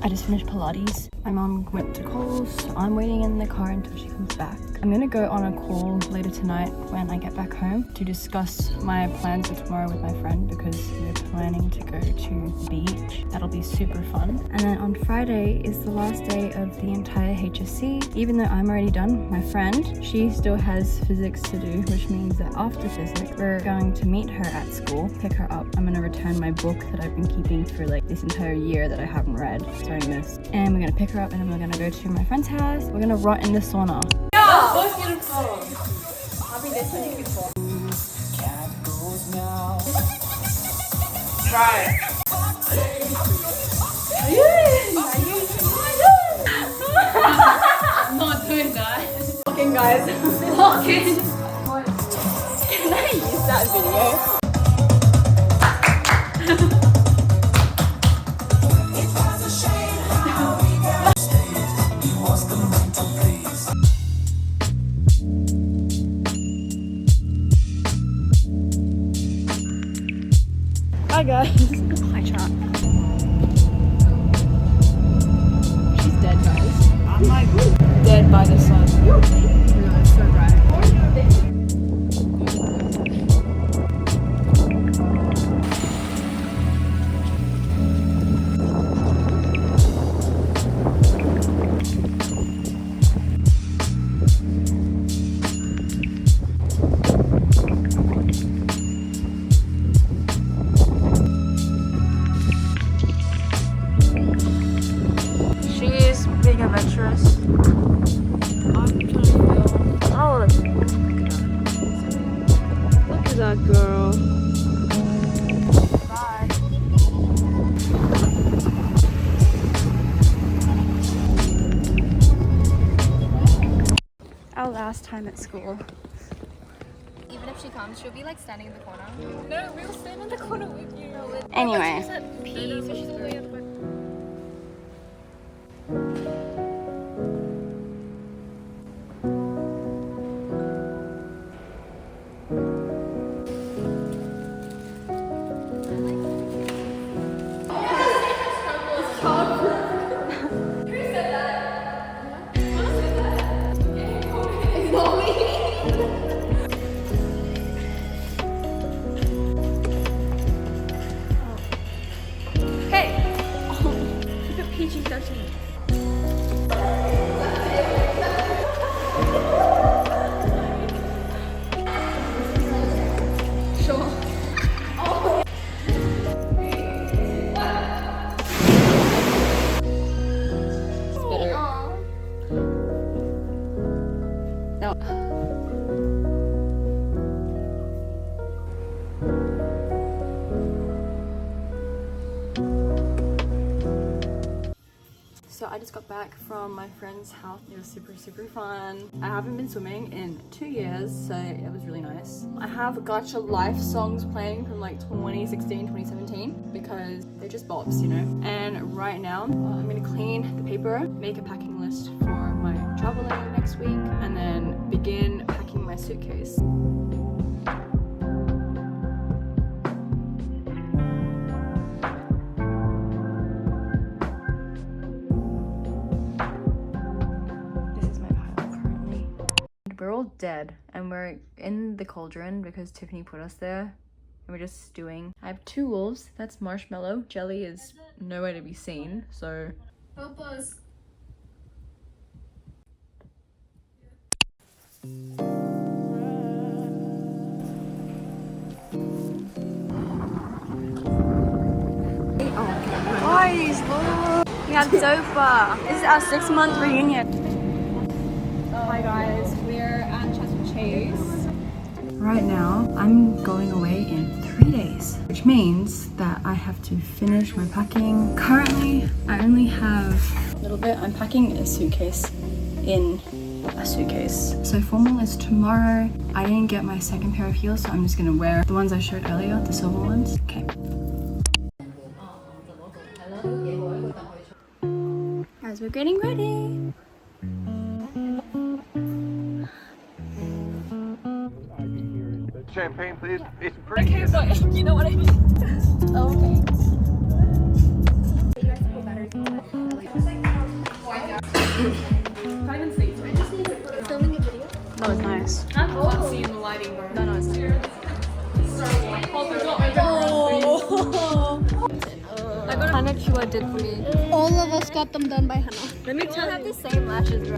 I just finished Pilates. My mom went to Coles, so I'm waiting in the car until she comes back. I'm gonna go on a call later tonight when I get back home to discuss my plans for tomorrow with my friend because we're planning to go to the beach. That'll be super fun. And then on Friday is the last day of the entire HSC. Even though I'm already done, my friend, she still has physics to do, which means that after physics, we're going to meet her at school, pick her up. I'm gonna return my book that I've been keeping for like this entire year that I haven't read, so I missed. And we're gonna pick her up and then we're gonna go to my friend's house. We're gonna rot in the sauna. Yeah! So beautiful! I've been there so beautiful. Try. I'm not doing that. Vlogging, guys. Vlogging. Can I use that video? Hi guys. Hi chat. She's dead, guys. I'm like dead by the sun. Yeah, it's so bright. Being adventurous. Oh, look at that girl. Bye. Our last time at school. Even if she comes, she'll be like standing in the corner. No, we'll stand in the corner with you. Anyway. She's at P, so she's all the way at the back. So I just got back from my friend's house. It was super fun. I haven't been swimming in 2 years, so it was really nice. I have Gacha Life songs playing from like 2016, 2017 because they're just bops, you know. And right now I'm gonna clean the paper, make a packing list for my traveling next week, and then begin packing my suitcase. We're all dead and we're in the cauldron because Tiffany put us there and we're just stewing. I have 2 wolves. That's Marshmallow. Jelly is nowhere to be seen, so Help us. guys, look! We have Zopa. This is our 6-month reunion. Hi guys, we're at Chester Chase. Right now, I'm going away in 3 days, which means that I have to finish my packing. Currently, I only have a little bit. I'm packing a suitcase in a suitcase. So formal is tomorrow. I didn't get my second pair of heels, so I'm just gonna wear the ones I showed earlier, the silver ones. Okay. Guys, we're getting ready. Champagne, please. It's pretty. Okay, but you know what I mean. Oh, okay. You guys put batteries in that. Can't even see. I just need to put it filming a video. That was nice. I can't see in the lighting, bro. No, it's not. I got Hannah Chua did for me. All of us got them done by Hannah. Let me tell you. I have the same lashes, bro.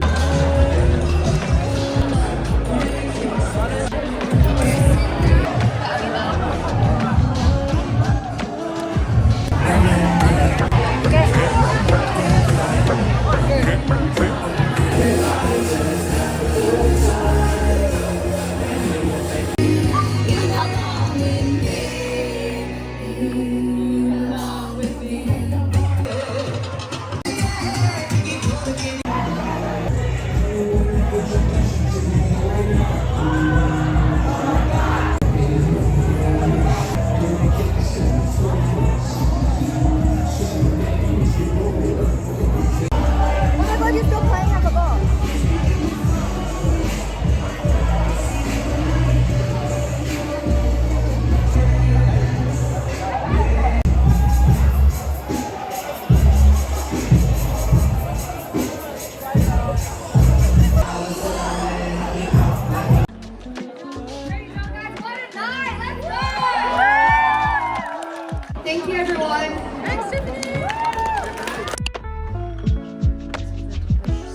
Thank you, everyone. Thanks, Tiffany.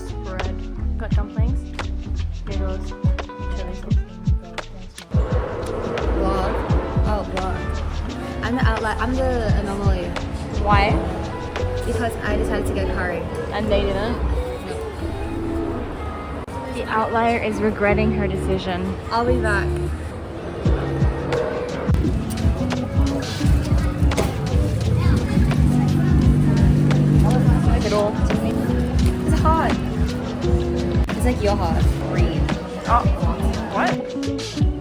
Spread. Got dumplings, noodles, chili sauce. Vlog. Oh, vlog. I'm the outlier. I'm the anomaly. Why? Because I decided to get curry. And they didn't. The outlier is regretting her decision. I'll be back. Like it all. It's hot. It's like your heart. Breathe. Oh, what?